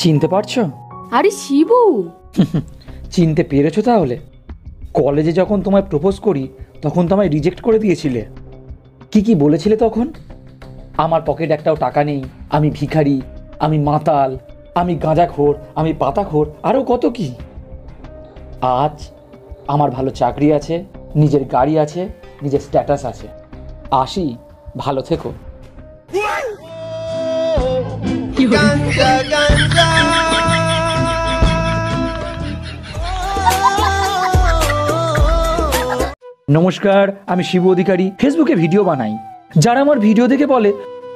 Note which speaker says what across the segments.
Speaker 1: চিনতে পারছো?
Speaker 2: আরে শিবু,
Speaker 1: চিনতে পেরেছো তাহলে? কলেজে যখন তোমায় প্রপোজ করি তখন তো আমায় রিজেক্ট করে দিয়েছিলে। কি বলেছিলে তখন? আমার পকেট একটাও টাকা নেই, আমি ভিখারি, আমি মাতাল, আমি গাঁজাখোর, আমি পাতাখোর, আরও কত কি। আজ আমার ভালো চাকরি আছে, নিজের গাড়ি আছে, নিজের স্ট্যাটাস আছে। আসি, ভালো থেকো। নমস্কার, আমি শিবু অধিকারী। ফেসবুকে ভিডিও বানাই। যারা আমার ভিডিও দেখে বলে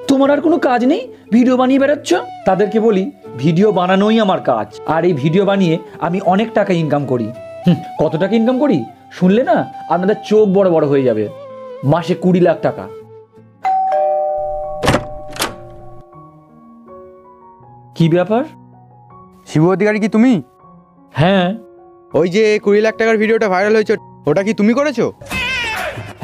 Speaker 1: তোমার আর কোনো কাজ নেই, ভিডিও বানিয়ে বেড়াচ্ছ, তাদেরকে বলি ভিডিও বানানোই আমার কাজ। আর এই ভিডিও বানিয়ে আমি অনেক টাকা ইনকাম করি। কত টাকা ইনকাম করি শুনলে না আপনাদের চোখ বড় বড় হয়ে যাবে। মাসে 20 লাখ টাকা। কি ব্যাপার?
Speaker 3: শিবু অধিকারী কি তুমি?
Speaker 1: হ্যাঁ।
Speaker 3: ওই যে 20 লাখ টাকার ভিডিওটা ভাইরাল হয়েছে, ওটা কি তুমি করেছো?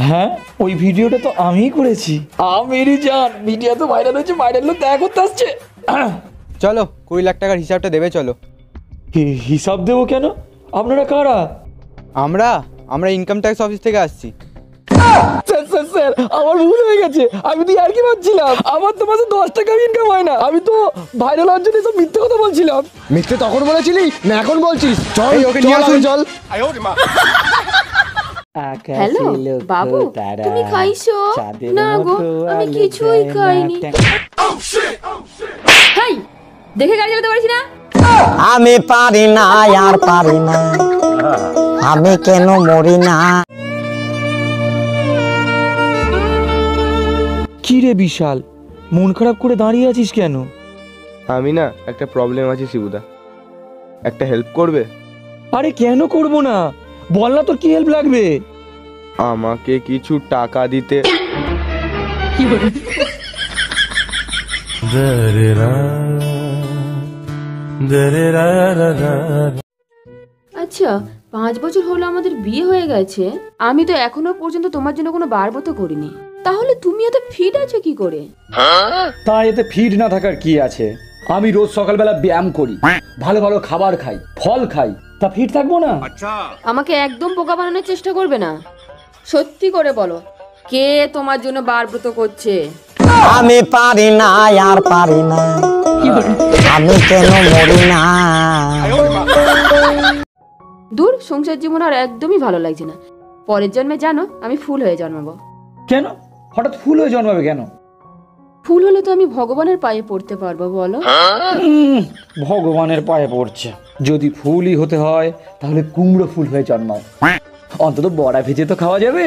Speaker 1: হ্যাঁ, ওই ভিডিওটা তো আমিই করেছি। আমিরই জান, ভিডিও তো ভাইরাল হয়েছে, ভাইরাল লোক দেখা করতে আসছে।
Speaker 3: চলো 20 লাখ টাকার হিসাবটা দেবে চলো।
Speaker 1: হিসাব দেবো কেন? আপনারা কারা?
Speaker 3: আমরা ইনকাম ট্যাক্স অফিস থেকে আসছি।
Speaker 1: স্যার, আমার ভুল হয়ে গেছে। আমি তো আর কি ভাবছিলাম, আমার তো মাসে 10 টাকা ইনকাম হয় না। আমি তো ভাইরাল হওয়ার জন্য সব মিথ্যে কথা বলছিলাম।
Speaker 4: মিথ্যে তখন বলেছিলি না এখন বলছিস? চল
Speaker 3: ওকে নিয়ে আসুন।
Speaker 4: চল।
Speaker 2: হ্যালো বাবু, তুমি খাইছো? না গো, আমি কিছুই খাইনি। হাই, দেখে গাড়ি চালাতে পারিস না?
Speaker 5: আমি পারি না, আর পারি না, আমি কেন মরি না।
Speaker 1: কি রে বিশাল, মন খারাপ করে দাঁড়িয়ে আছিস কেন?
Speaker 3: আমি না একটা প্রবলেম আছে শিবুদা, একটা হেল্প করবে?
Speaker 1: আরে কেন করব না, বল না তোর কি হেল্প লাগবে।
Speaker 3: আমাকে কিছু টাকা দিতে।
Speaker 2: আচ্ছা, 5 বছর হলো আমাদের বিয়ে হয়ে গেছে, আমি তো এখনো পর্যন্ত তোমার জন্য কোনো বারবত করিনি। তাহলে তুমি এত ফিট আছো কি করে?
Speaker 1: তা এতে ফিট না থাকার কি আছে? আমি রোজ সকালবেলা ব্যায়াম করি, ভালো ভালো খাবার খাই, ফল খাই, তা ফিট থাকবো না?
Speaker 2: আমাকে একদম বোকা বানানোর চেষ্টা করবে না। সত্যি করে বলো, কে তোমার জন্য বারব্রত করছে?
Speaker 5: আমি পারি না, আর পারি না, আমি কেন মরি না।
Speaker 2: দূর, সংসার জীবন আর একদমই ভালো লাগছে না। পরের জন্মে জানো আমি ফুল হয়ে জন্মাবো।
Speaker 1: কেন হঠাৎ ফুল হয়ে জন্মাবে কেন?
Speaker 2: ফুল হলে তো আমি ভগবানের পায়ে পড়তে পারবো, বলো?
Speaker 1: ভগবানের পায়ে পড়ছে। যদি ফুলই হতে হয় তাহলে কুমড়ো ফুল হয়ে জন্মাও, অন্তত বড়া ভেজে তো খাওয়া যাবে।